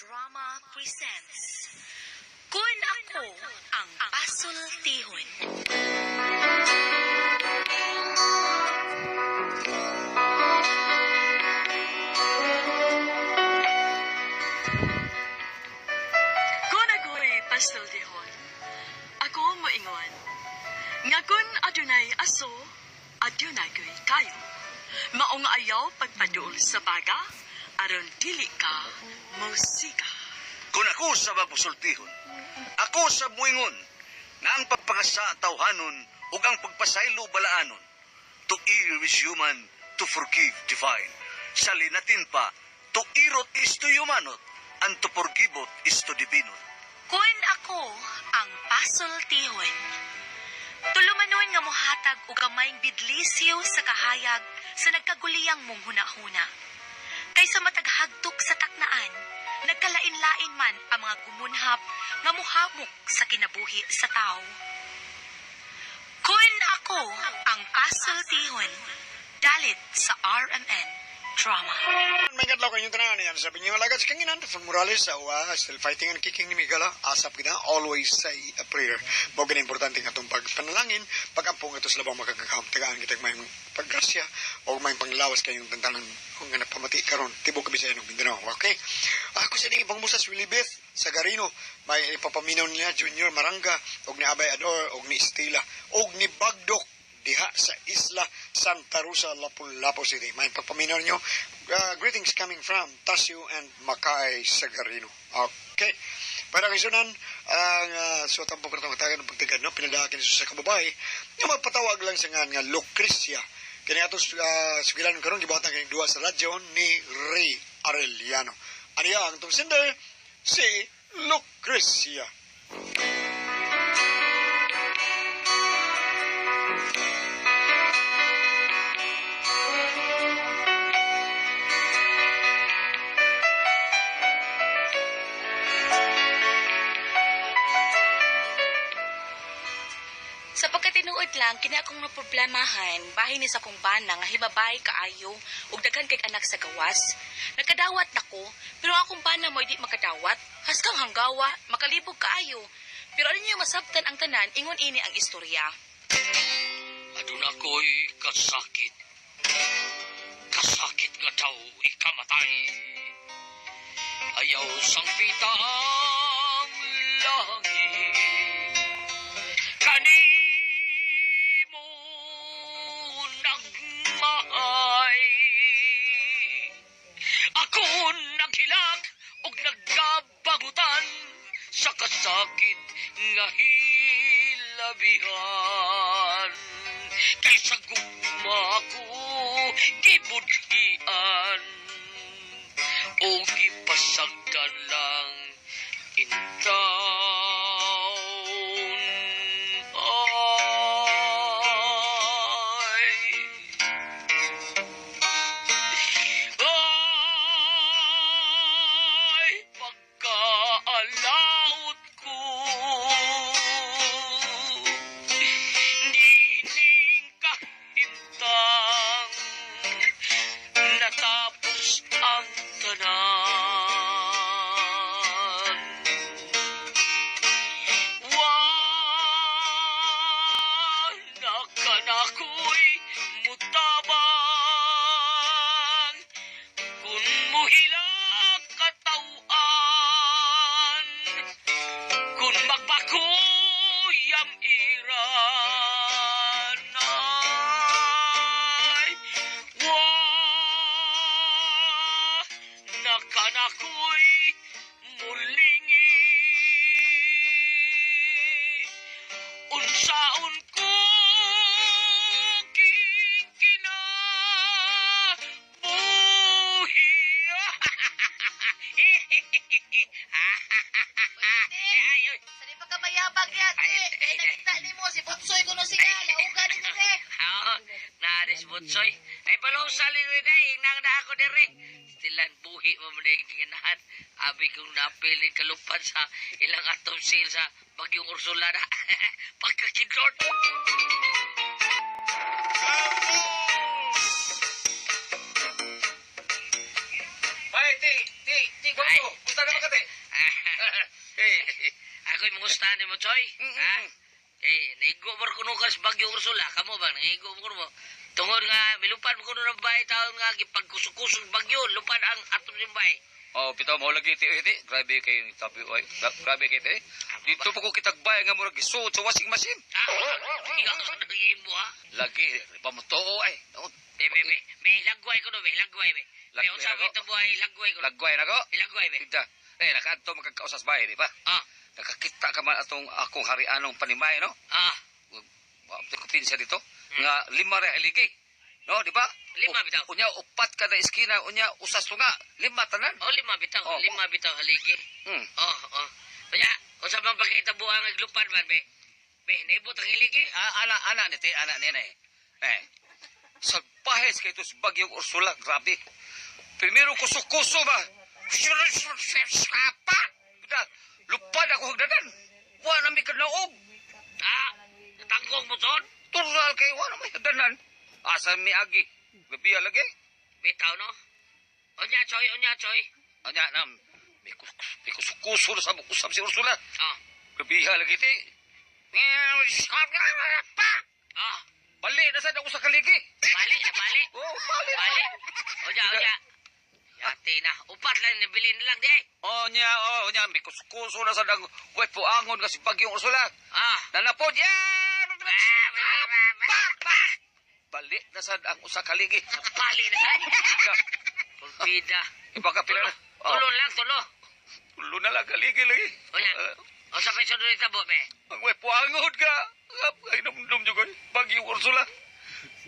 Drama presents Kun Ako Ang Pasultihon. Kun ako'y pasultihon, ako moingon. Nga kun adunay aso, adunay ko'y kayo. Maong ayaw pagpadul sa baga, aron dili ka musika. Kung ako sa magpusultihon, ako sa muingon, na ang pagpakasa tawhanon ug ang pagpasaylo balaanon, to err is human, to forgive divine. Sa linatin pa, to irot is to humanot, and to forgivot is to divinot. Kun ako ang pasultihon, tulumanon nga mohatag og gamayng bidlisyo sa kahayag sa nagkaguliyang mong hunahuna. Kaysa mataghagtok sa taknaan, nagkalain-lain man ang mga gumunhap nga muhamok sa kinabuhi sa tao. Kun ako ang pasultihon, dalit sa RMN Drama. May kadlaw kayong tanan yan. Sabi niyo, alagad sa kanginan, from Morales, still fighting and kicking ni Migala. Asap kita, always say a prayer. Bago na importante nga itong pagpanalangin, pag-ampong ito sa labang makakakam. Tagaan kita may paggrasya o may panglawas kayong tantanan kung nga napamati karon tibok kabisayan ng Mindanao. Okay? Ako sa nang ipangmusas, Willie Beth, sa Garino, may ipapaminaw nila Junior Maranga, og ni Abay Ador, og ni Estila, og ni Bagdok, diha sa Isla Santa Rosa, Lapu-Lapu City. May pagpaminaw nyo. Greetings coming from Tasio and Macay Sagarino. Okay. Para kisunan, ang suotang po katong katagan ng pagtigad, no? Pinadakin sa kababay, yung magpatawag lang sa nga Lucrecia. Kaya nga ito, sugilan ng karoon, gibatan kanyang duwa sa radyo ni Ray Arellano. Ano yan? Ang itong sender, si Lucrecia. Sa pagkatinuod lang, kina akong naproblemahan, bahin ni sa kong bana nga hibabay kaayo ug daghan kay anak sa gawas. Nagkadawat nako, pero akong bana mo di makadawat, haskang hanggawa, makalibog kaayo. Pero ano niyo masabtan ang tanan, ingon ini ang istorya. Aduna ko'y kasakit. Kasakit nga daw ikamatay. Ayaw sang pitang langit. Kanimo nagmahay. Ako naghilag ug nagkabagutan sa kasakit nga hilabihan. Kaysa gugma ko gibudhian o gipasagdan lang intaw. Ako'y mutabang kung muhilag katawan kung magpakuyam iran ay nakan ako'y mulingi unsaon ko Butsoy, ay palong salin mo dahil nang na ako diri. Stilan buhi mo mo dahil ganahan. Abi kong napil ni kalupan sa ilang atom sale sa Bagyong Ursula na. Pagkakidlord. Ay, ti, Ay, Gusto na makati. Ako'y mangustahan ni mo, Choy. Ha? Naigo mo ko nukas Bagyo Ursula. Kamo ba? Naigo mo ko mo. Tungod nga, milupad mo ko ng bahay taon nga, gipagkusok-kusok Bagyo, lupad ang atom ng bahay. Oh, bitaw mo lagi iti. Grabe kayo ni Tabi. Grabe kayo iti. Dito po ko kitagbay nga murag isuot sa washing machine. Hindi ako naging mo, ha? Lagi, pa mo too ay. May lagway ko no, may lagway, may. May Lagway usap ako? ito buhay, lagway ko. Lagway na ko. Lagway, may. Tita, nakaadto magkakausas bahay, di ba? Ah, Nakakita ka man atong akong harianong panimay, no? ah. Wapit ko pinsya dito. Nga 5 ra haligi. No, di ba? 5 bitaw. Unya, 4 kada iskina. Unya, usas to nga. 5 tanan. Oh, 5 bitaw, Oh. 5 bitaw haligi. Hmm. Oh. Kanya, usap ang pagkita buhang naglupad man, be. Be, naibot ang haligi. Ana ni na Salpahes kay ito si Bagyong Ursula. Grabe. Primero kusok-kuso ba? Sapa! Lupad ako hagdanan. Wala na may kadlaog. Tangkong mo son? Tural kay wala may hagdanan. Asa mi agi. Gabi lagi. Bitaw, no? Onya, Choy. Anya nam. May kusok-kuso na sa usap si Ursula. Ah. Gabi lagi ti. Ah. Bali na sa ako sa kaligi. Bali. Oh, bali. Onya. Yati na. Upat lang, nabilin lang, di. Onya, may kuskuso na sa dang way po angon kasi Bagyong Ursula. Ah. Nanapod, Bali na sa ang usa kaligi. Napali na sa. Kulpida. Iba ka pila na. Tulo lang. Tulo na lang kaligi lagi. Onya. O sa peso doon ito, bo, be. Ang way po angon ka. Ay, namdum juga. Bagyong Ursula.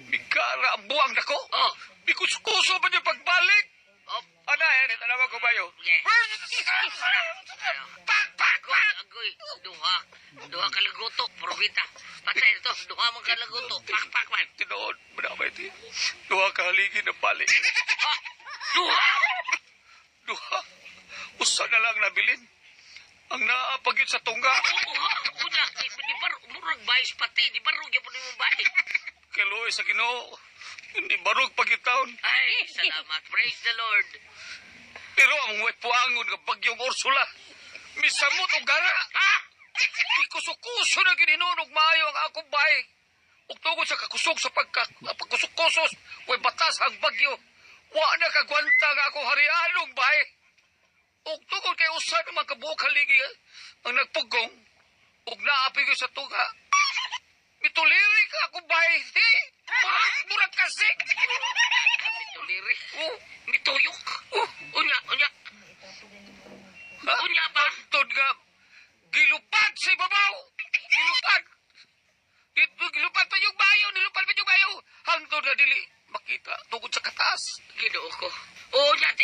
Bigara ang buwang nako. Oh. Bikuskuso pa niya pagbalik. Oh. Ana, yan, tanawa ko bayo. Okay. Agoy. Duha kalaguto. Probita. Patay ito. Duha mong kalaguto. Pak man. Tinood, manamay ti. Duha ka haligi na balik. Ah. Duha. Duha. Usa na lang nabilin. Ang naapagit sa tungga. Unya. Di ba murag bayis pati. Di ba rugya po mo bayi. Kaloy sa Ginoo. Hindi barog pagitaon. Ay, salamat. Praise the Lord. Pero ang wepuangon nga Bagyong Ursula. Misamot o gara. Ha? Ikusukuso na gininunog maayo ang akong bahay. Ug tungod sa kakusog sa pagkusok-kusos. Way batas ang bagyo. Wa na kagwanta nga akong harianong bahay. Ug tungod kay usa naman kabuok haligi ang nagpugong. Ug naapi ko sa tunga. Mituliri ka akong bahay. Murag kasi. Mituliri. Mituyok. Unya. Unya ba? Tod nga. Gilupad sa ibabaw. Gilupad pa yung bayo. Nilupad pa yung bayo. Hangtod na dili. Makita. Tungod sa kataas. Ginoo ko. Unyate.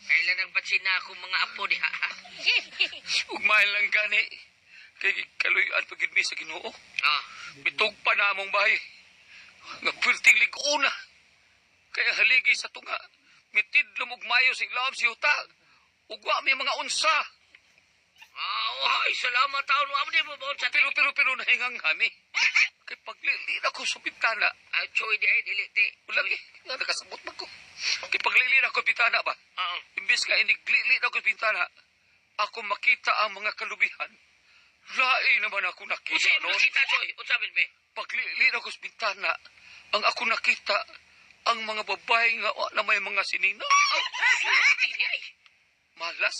Kailan ang batsin na akong mga apo diha, ha? Ugmahan lang gani. Kay kaluyaan pagid mi sa Ginoo. Ah. Bitog pa na among bahay. Nga pwirting liguna. Kaya haligi sa tunga. Mitidlom og mayo sa ilawom si Yuta. Ugwa may mga unsa. Ay, salamat taon. Ano din mo ba sa Pero nahingang kami. Kay paglilin ako sa bintana. Ay, choy di ay diliti. Ulagi, nga nakasabot ba ko. Kay paglilin ako sa bintana ba? Oo. Imbis ka iniglilin ako sa bintana, ako makita ang mga kalubihan. Lain naman ako nakita Usa mo noon. nakita, choy. Unsa man be? Paglilin ako sa bintana, ang ako nakita, ang mga babae nga na may mga sinina. Oh, ay. Malas.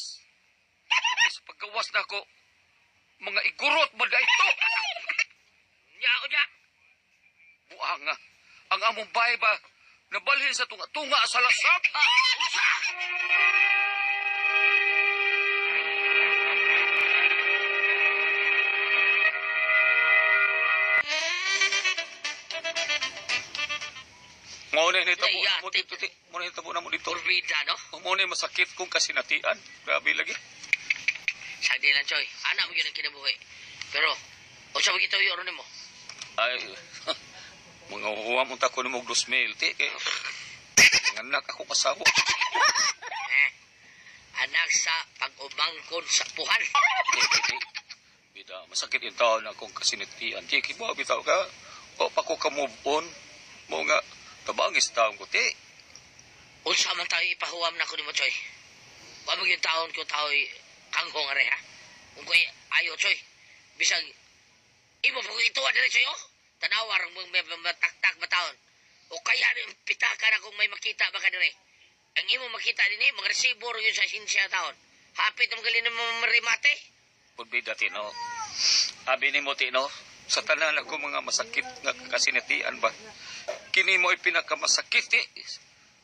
Sa paggawas na ako, mga igurot ba na ito? Unya. Buanga. Ang among bahay ba, nabalhin sa tunga-tunga sa lasap? Usa. Muna nito Ay, mo dito. Muna mo dito. Turbida, no? Muna masakit kong kasinatian. Grabe lagi. Sagdi lang, choy. Anak mo yun ang kinabuhi. Pero, unsa mo kita yun mo? Ay, mga huwa mo tako ni mo 2,000. Nganak ako kasawa. Anak sa pag-ubangkon sa puhan. Bida, masakit yung taon akong kasinatian. Tiki mo, bitaw ka. O pa ko ka-move on. Mo nga, tabangis taong ko, ti. Unsa man tayo ipahuwam na ko ni mo, choy? Wa mo yung taon ko tao'y kanghong are ha. Kung ko'y ayo choy. Bisag imo pa ko ituwa dire choy oh. Tanawar ang mataktak ba taon. O kaya rin pitaka na kung may makita ba ka dire. Ang imo makita din mga resibo rin yun sa sinsya taon. Hapit ang galing mo marimate. Pudbida Tino. Abi ni mo Tino, sa tanan ako mga masakit nga kasinatian ba. Kini mo ay pinakamasakit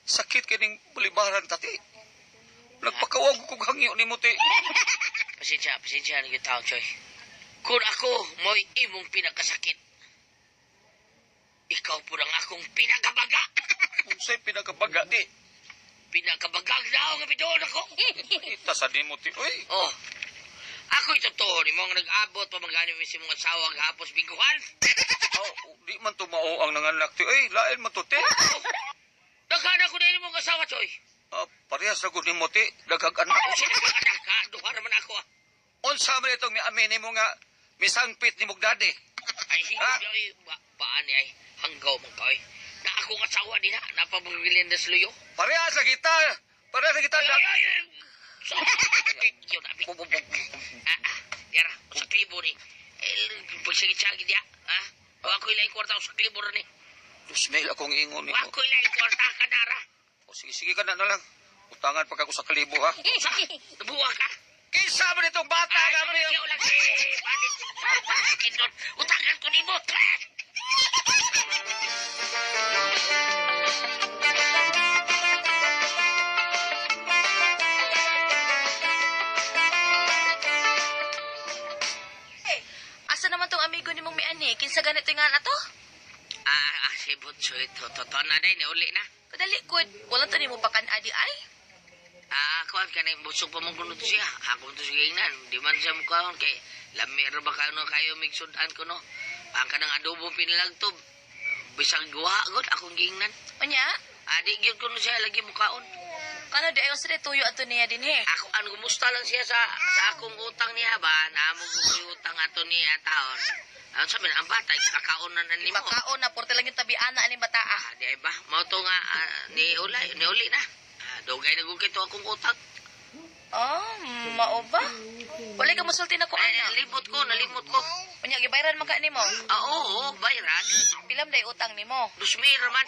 Sakit kining bulibaran tati. Nagpakawag kong hangyo ni mo ti. Pasensya na yung tao, Choy. Kung ako mo'y imong pinagkasakit, ikaw po lang akong pinagabaga. Unsay pinakabaga di. Pinagabagag na ako nga bidoon ako. Ita sa ni mo ti. Uy, Oh, ako ito to, ni mo nga nag-abot pa magani mo si mga asawa nga hapos bingguhan. di man tumao ang nanganak ti. Uy, lain man to ti. Nagkana ko na mo asawa, Choy. Parehas na ni mo ti. Dagag anak. Kung sino ka anak ka, duha naman ako ah. Unsa man itong miamini mo nga misangpit ni mong daddy. Ay, hingap lang baan niya ay hanggaw mong ka eh. Na akong asawa din ha, napabagilin na sa luyo. Parehas na kita. Parehas na kita. Ay. So, yun abi. Yara, sa klibo ni. Pagsagit-sagit niya, ha? O ako'y laing kwarta sa klibo rin eh. Dusmail akong ingon ni mo. Ako'y laing kwarta ka nara. O sige ka na lang. Utangan pag ako sa kalibo ha. Sa, nabuwa ka. Kinsa man itong bata Ay, nga ikaw lagi. Balik ko. Balikin doon. Utangan ko ni mo. Asa naman tong amigo ni mong may ani? Kinsa ganito nga na to? Si Butso ito. Totoo na day, niuli na. Kadali ko, wala to ni mo bakan adi ay? Kuhan ka na yung busog pa mong kunod siya. Ako ito siya inan. Di man siya mukhaon kay lamir ba ka no kayo migsudan ko no. Ang kanang adobo pinalagtob. Bisang guha god akong giingnan. Unya? Di gyud ko no siya lagi mukhaon. Kano di ayon sa tuyo ato niya din he? Ako ano gumusta lang siya sa akong utang niya ba. Naamo ko utang ato niya taon. Ano sabi na ang bata kakaon na nimo. Pagkaon na porte lang yung tabi-ana ni bata ah. Di ba? Mao to nga niuli na. Dugay na gugit to akong utang. Oh, mao ba? Wala ka musulti na ko ana. Nalimot ko. Unya gibayran man ka nimo. Oo, bayran. Pilam day utang nimo. 2,000 man.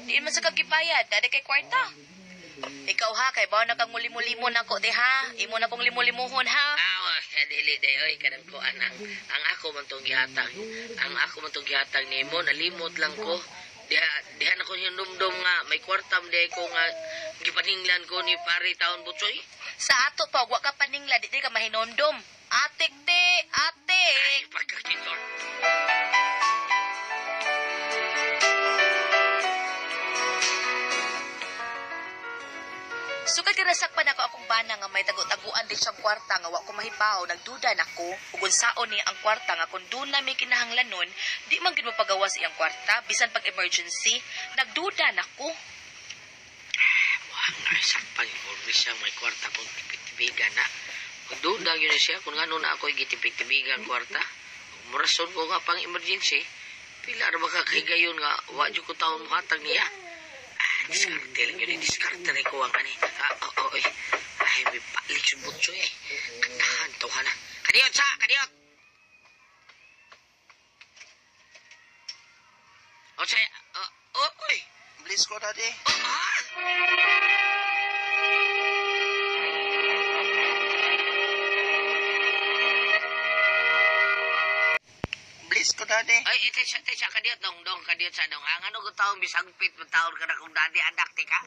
Di man sa kagibayad, dadi kay kwarta. Ikaw ha, kay bawa na kang muli-mulimo na ko, di ha? Imo na kong limu-limuhon ha? Dili day oy kanang ko anang. Ang ako man tong gihatag. Ang ako man tong gihatag nimo, nalimot lang ko. Diha na ko yung dumdum nga may kwartam day ko nga gipaninglan ko ni pare taon Butsoy. Sa ato pa, wa ka paningla, di ka mahinondom. Atik te, atik. Ay, pagkakitor. Sukad ka nasakpan ako akong bana nga may tago-taguan din siyang kwarta nga wa ko mahibaw, nagduda nako ug unsaon ni ang kwarta nga kun doon na may kinahanglanon, di man gid mapagawas iyang kwarta bisan pag emergency, nagduda nako. Wala sakpan ko siya may kwarta kung tipik-tipigan na. Kung doon lang yun siya, kung ano na ako igitipik-tipigan kwarta. Murason ko nga pang emergency, pila na makakahigayon nga, wadyo ko taon muhatag niya. Diskarte lang yun, diskarte rin ko ang ani. Ay, may palik sa butso eh. Kandahan, tawhan na. Kadiyot sa, kadiyot! O say, oy! Bliss ko daddy. Bliss ko daddy. Ay, tesya, kadiyot dong, kadiyot sa dong. Ang ano ko taong bisagpit, matawag ka na kung dadi, anak, tika?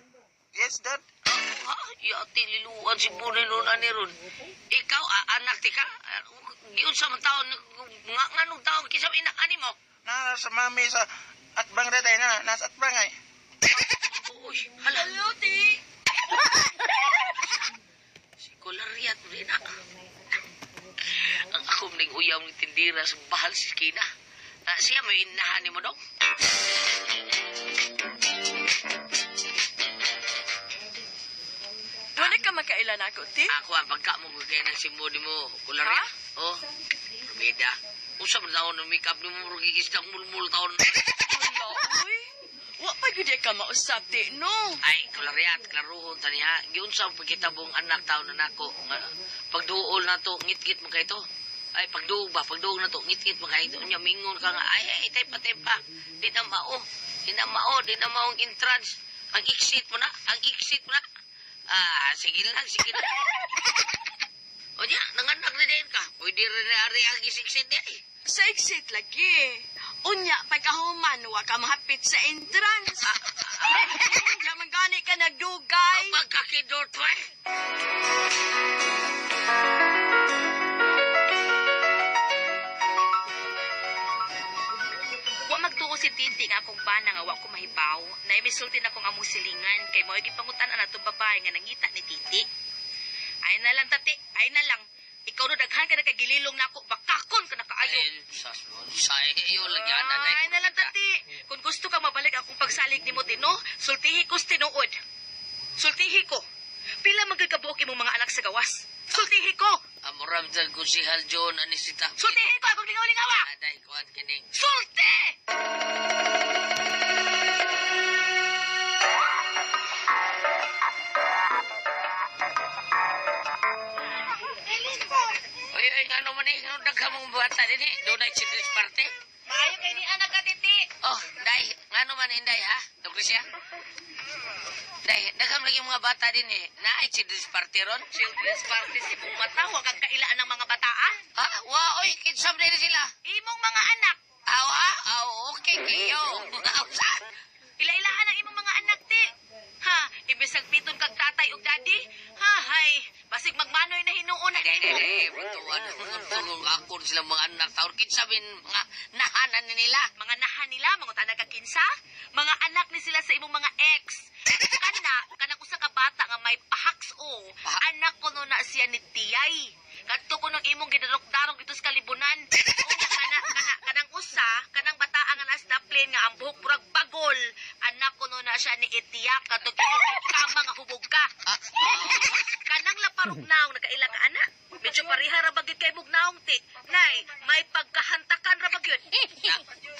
Yes dad. Yati, liluan si Bunay nun, ani ron. Ikaw, anak, tika? Giyon sa mga taon, nga nung taon, kisam inakani mo? Nasa mami sa atbang daday na. Nasa atbang ay. Uy, hala. Hello, ti. Si Kolariat mo rin, Ang akom ning uyaw ni tindira sa bahal si Kina. Siya may inahan mo dong. Wala ka makailan ako, ti? Ako ang pagka mo kaya ng simbodi mo, Kolariat. Oh, Romeda. Usap na taon ng makeup ni mo, rugigis ng mulmul taon. Wala, uy. Wa pa gyud ka mausap ti no. Ay, klaryat, klaruhon tani ha. Giunsa ang pagkitabong anak taon na nako. Pagduol na to, ngit-ngit mo kay to. Ay, pagduog na to, ngit-ngit mo kay to. Nya mingon ka nga, ay, tempa. Di na mao, di na maong entrance. Ang exit mo na. Sige lang. O niya, nanganak na din ka. Pwede rin na ang exit niya eh. Sa exit lagi. Unya pa kahuman wa ka mahapit sa entrance. Diyan gani ka nagdugay. Pagkakidor to eh. Wa magtuo si Titi nga akong bana nga wa ko mahibaw na imisulti na akong among silingan kay mao gipangutan-an atong babae nga nangita ni Titi. Ay na lang tati, ay na lang. Ikaw no daghan ka na kagililong nako, bakakon ka na kaayo. Ay, sa iyo lagyan na. Ay na lang tati. Kung gusto ka mabalik akong pagsalig ni mo tino, sultihi ko sa tinuod. Sultihi ko. Pila magkakabuok imong mga anak sa gawas. Sultihi ko. Amuram dyan kung si Hal John anisita. Sultihi ko akong lingaw-lingawa. Aday, kuhan kining. Sulti! Oy, nga naman eh, nga daghang mong buhata din eh. Doon ay children's party. Maayo kay ni anak ka, Titi. Oh, day, nga naman inday ha? Dugris siya? Day, daghang lagi mga bata din eh. Na ay children's party ron? Children's party si mong mata, huwag kang kailaan ng mga bataan. Ha? Oy, kidsam din sila. Imong mga anak. Okay, kayo. Sa? Ila-ilaan ang imong mga anak, ti. Ha, ibisag piton kag tatay ug daddy. Ha, hay. Basig magmanoy na hinuon na Day, butuan. Tulong ako silang mga anak. Taon kidsabin, mga nahanan nila. mga nahan nila, mga tanag kinsa, mga anak ni sila sa imong mga ex. Kanang usa ka bata nga may pahaks o. Anak ko no na siya ni Tiyay. Kadto ko nung imong gidarok-darok dito sa kalibunan. Kanang usa, kanang bata ang anas daplin nga ang buhok murag bagol. Anak ko no na siya ni Etiak kadto imong kama nga hubog ka. Kanang laparok naong nakaila ka anak. Medyo pariha ra bagid kay mugnaong ti. Nay, may pagkahantakan ra bagyod.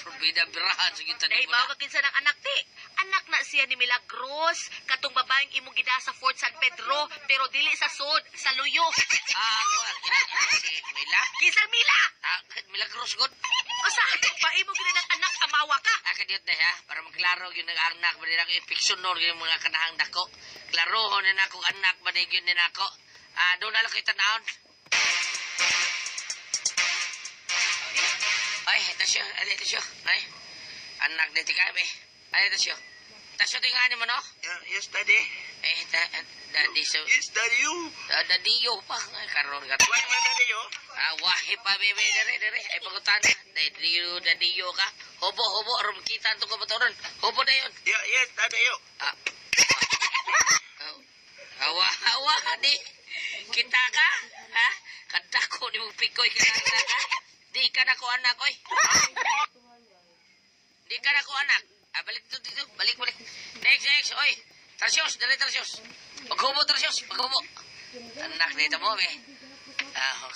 Probida birahan sa kita Dahil bawa ka kinsa ng anak ti. Anak na siya ni Milagros, katong babaeng imong gida sa Fort San Pedro, pero dili sa sud, sa luyo. Kuhan kining si Mila. Kisang Mila! Milagros good. O sa pa imo gida ng anak, amawa ka. Kadiyot na ha, para maklaro yun ang anak ba din ako, ipiksyon nun yung mga kanahang dako. Klarohon na akong anak ba din yun din ako. Doon na lang kita naon. Ay, tasyo, ay. Anak din tika, be. Ay, tasyo. Tasyo tingani mo, no? Yes, Daddy. Daddy, so... Yes, Daddy, you. Daddy, yo pa. Ay, karoon ka. Why, my Daddy, you? Wahi pa, bebe, dere. Ay, pagutan. Daddy, yo ka. Hobo, arum kita ito ka ba ito ron? Hobo na yun. Yeah, yes, Daddy, you. Hawa, di. Kita ka? Ha? Kanta ko ni mong pikoy ka na, ha? Di ka na ko anak, oy. Di ka na ko anak. Balik dito. Balik. Next, oy. Tarsyos, dali tarsyos. Maghubo, tarsyos, maghubo. Anak dito mo, be.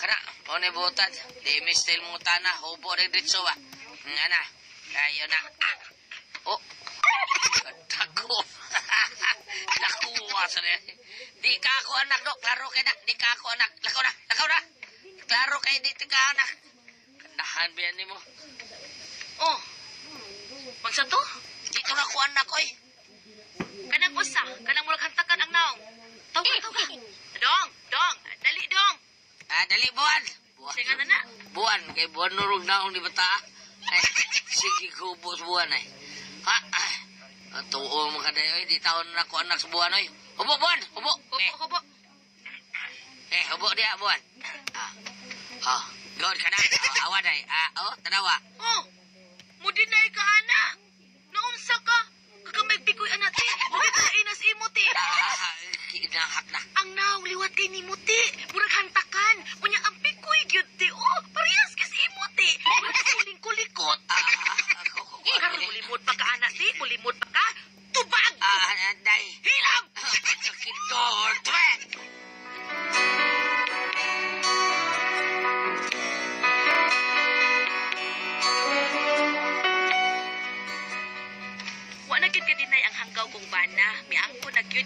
Kana, o na butad. Di mistil mo tana, hubo rin dito ba? Nga na, kayo na. Oh, dako. Nakuha sa niya. Di ka ako anak, do. Klaro kayo na. Di ka ako anak. Lakaw na. Klaro kayo, di ka anak. Kandahan biyan ni mo. Oh, magsa to? Dito na ako anak, oy. Kanang usa, kanang murag hantakan ang naong. Taw ka. Dong, dali dong. Dali, buwan. Singa na na. Buwan, kay buwan nurog na akong di bata. Ay, sige kubos buwan ay. Ha? Tuo mo ka dayo, di taon na ako anak sa buwan ay. Hubo, buwan, hubo. Hubo. Hubo dia, buwan. God ka na. Awan ay. Tanawa. Oh, mudinay ka anak. Naunsa ka? Kagamay pikoy anak ti. Murag ka inas imo ti. Kinahak na. Ang naong liwat kay ni muti. Murag hantakan. Unya ang pikoy gyud ti. Oh, parehas kasi imo ti. Murag suling kulikot. Karon mulimod pa ka anak ti. Mulimod pa ka. Tubag. Day. Hilam. Sakidor. Twe. Wa na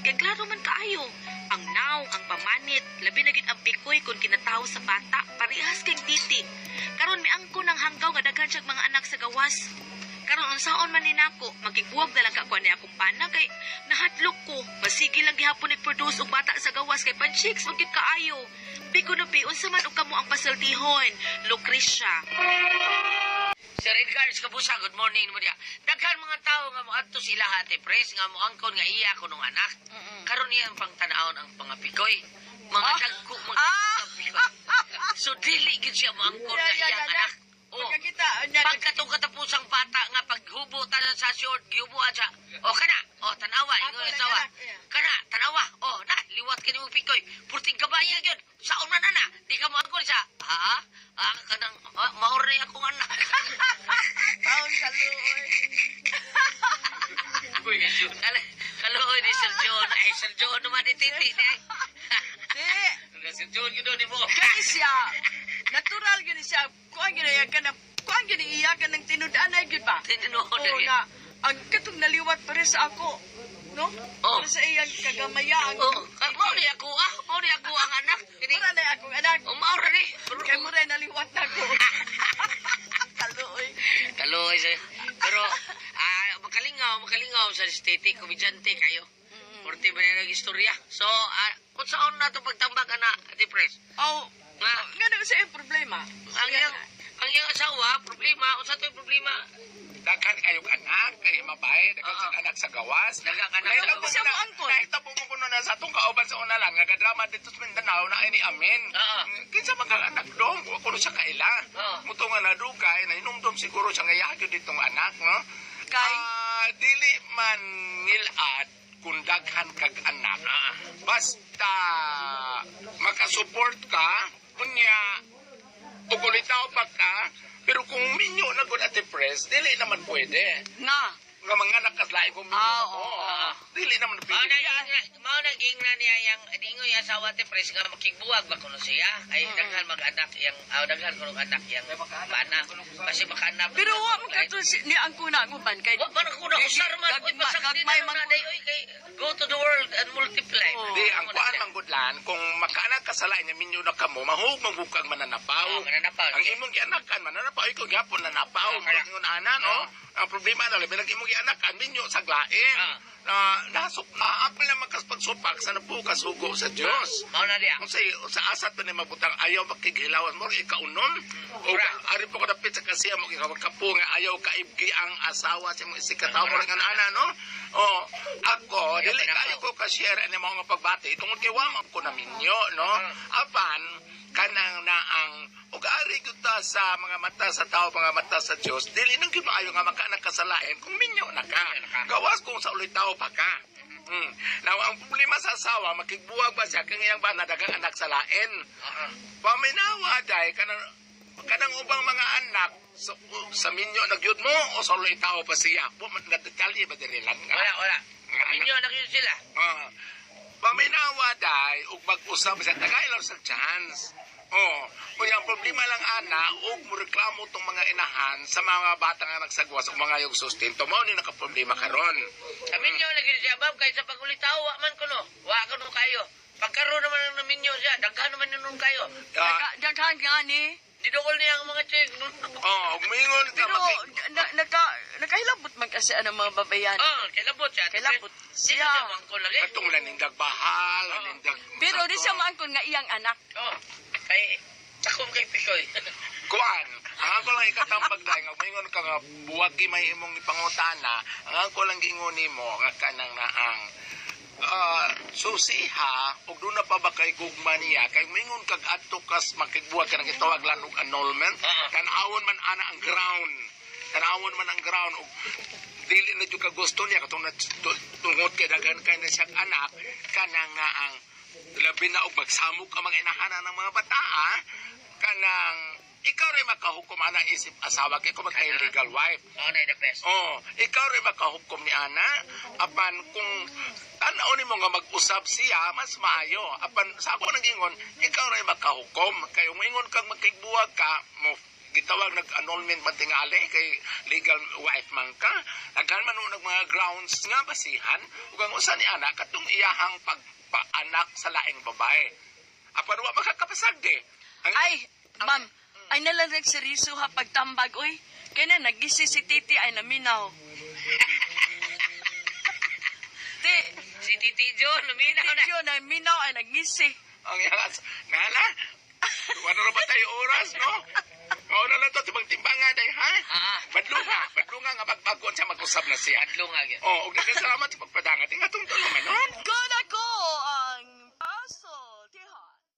kay klaro man kaayo. Ang naw, ang pamanit, labi na gid ang pikoy kung kinatawo sa bata, parehas kay titi. Karon miangko ng hanggaw nga daghan siyang mga anak sa gawas. Karon unsaon man ninako, magigbuwag na lang ka kuan niya akong pana kay nahadlok ko. Masigi lang gihapon ni-produce og bata sa gawas kay panchiks magkit kaayo. Piko na pi, unsa man og kamo ang pasultihon, Lucrecia. Sir Edgar, kabusa, good morning mo dia. Daghan mga tao nga mo adto sila hati pres nga mo angkon nga iya ko nung anak. Karon iya ang pangtanawon ang pangapikoy. Mga dagko mga pikoy. So dili gid siya mo angkon nga iya ang anak. Oh. Pagkatong katapusang bata nga paghubo tanan sa short, gihubo siya. O kana, o tanawa, ingon sawa. Kana, tanawa. O na, liwat kini mo pikoy. Purtig kabaya gyud. Saon man ana, di ka mo angkon siya. Ha? Kanang maor na akong anak. Taon kaluoy. Uy, kaluoy ni Sir John. Ay, Sir John naman ititi. Di. Sir John, yun ni mo. Kani siya. Natural gini siya. Kuan gini iyakan ng tinudanay gid ba? Tinuod Oo lagi. na. Ang katong naliwat para sa ako. No? Oh. Para sa iyang kagamayaan. Mao ni ako ang anak. Kini. Mura na akong anak. Mao ra ni. Kay mura naliwat na ako. Kaluoy. Kaluoy siya. Pero, makalingaw sa estete, komedyante kayo. Porte ba na istorya? So, kung saan na ito pagtambak, Ate Pres? Oh, Nga, ngano sa iyong problema? ang iyang asawa, problema, kung saan ito yung problema? Daghan kayong anak, kayo mabay, daghan sa anak sa gawas. Dagang anak sa Nahitabo Siya mo mo angkol. nahitabo mo kuno na sa atong kauban sa unalan, nga gadrama dito sa Mindanao na ini amin. Oo. Kinsa man kang anak dong, kuno siya kaila. Oo. Muto nga nadugay, na inumdum siguro siya nga yagyo ditong anak, no? Kay? Dili man nilad kung daghan kag anak. Basta makasupport ka, kunya tugulitaw pa ka, pero kung minyo na good Ate Pres, dili naman pwede. Nga. Nga mga nakaslay kung minyo Ah, mo. oo. Dili naman Mao pwede. nang ingna niya yang dingoy asawa Ate Pres nga makigbuwag ba kuno siya? Ay daghan mag-anak yang daghan kuno anak yang bana. Kasi makaanap. Pero wa mo kato ni ang kuna nguban kay. Wa man ko na usar man oy pasakit Gagmay na man na oy kay go to the world and multiply. Oh. Di, ang kuan manggudlan, kung makaanak ka sa lain, minyo na kamo, mahug magbukag mananapaw. Mananapaw. Ang imong gianakan, mananapaw, ikaw gyapon nanapaw. Mga ingon ana, no? Ang problema na, labi lang imong gianakan, minyo sa glain. Nasok na, apil na magkaspagsupak sa nabukas hugo sa Diyos. Mao na diya. Kung sa asat pa ni mabutang ayaw makighilawan mo, ikaunon. O ari po ko dapit sa kasiya mo, ikaw nga ayaw kaibgi ang asawa sa mga isikataw mo rin ang ana, no? O, ako, dili kayo ko ka-share ani mga pagbati. Tungod kay wamang ko na minyo, no? Apan, kanang na ang ug-ari kita sa mga mata sa tao, mga mata sa Diyos, dili nang gimaayo nga makaanak ka sa lain kung minyo na ka. Gawas kung sa ulit tao pa ka. Now, ang problema sa asawa, makigbuwag ba siya kang iyang ba nadagang anak sa lain? Paminawa, day, kanang ubang mga anak, sa minyo nagyud mo, o sa ulit tao pa siya? Nadatalye ba dirilan nga? Wala. Inyo na kayo sila. Paminawa, day, ug mag-usap siya, tagailaw sa chance. Kung yung problema lang ana, ug mo reklamo tong mga inahan sa mga batang nga nagsagwas o mga yung sustento, mao ni nakaproblema karon. Kami nyo lagi siya bab kay sa pagulitaw wa man kuno. Wa kuno kayo. Pagkaroon naman ng namin nyo siya, daghan naman nun kayo. Daghan nga ni. Didukol niya ang mga chik. Umingon ka Pero nakahilabot man kasi ang mga babayan. Kailabot siya. Kailabot siya. Siya mangkol lagi. katong lanindag bahal, lanindag... Pero di siya maangkon nga iyang anak. Kay takong kay Pisoy. Kuan, ang ako lang ikatambag dahil nga umingon ka nga buwag may imong ipangutana, ang ako lang gingon nimo nga kanang naang susiha ug doon na pa ba kay gugma niya kay mingon kag adto kas makigbuwag ka nang itawag lan og annulment tanawon man ana ang ground ug dili na jud ka gusto niya katong tungod kay daghan kay na siyang anak kanang nga ang labi na og magsamok ang mga inahanan ng mga bata kanang ikaw rin makahukom ana isip asawa kay kung magka legal wife. Na the best. Ikaw rin makahukom ni ana apan kung tanaw nimo nga mag-usab siya mas maayo. Apan sa ako nang ingon, ikaw rin makahukom kay umingon kang magkigbuwag ka mo gitawag nag-annulment man tingali kay legal wife man ka. Aghan man nung mga grounds nga basihan ug ang usa ni anak katong iyahang pagpaanak sa laing babae. Apan wa makakapasagdi. Ay, ma'am, ay nalang nagseriso ha pagtambag, oy. Kaya na, nagisi si Titi ay naminaw. Ti, Si Titi Jo, luminaw na. Titi yun ay minaw ay nagisi. Ang yangas, nala, wala na ba tayo oras, no? Oo na lang ito, timbangan ay, ha? Badlunga nga magbagon siya mag-usap na siya. Adlo nga gyud. Oo, ug nagsalamat sa pagpadangat. Ingatong tulungan, no? Good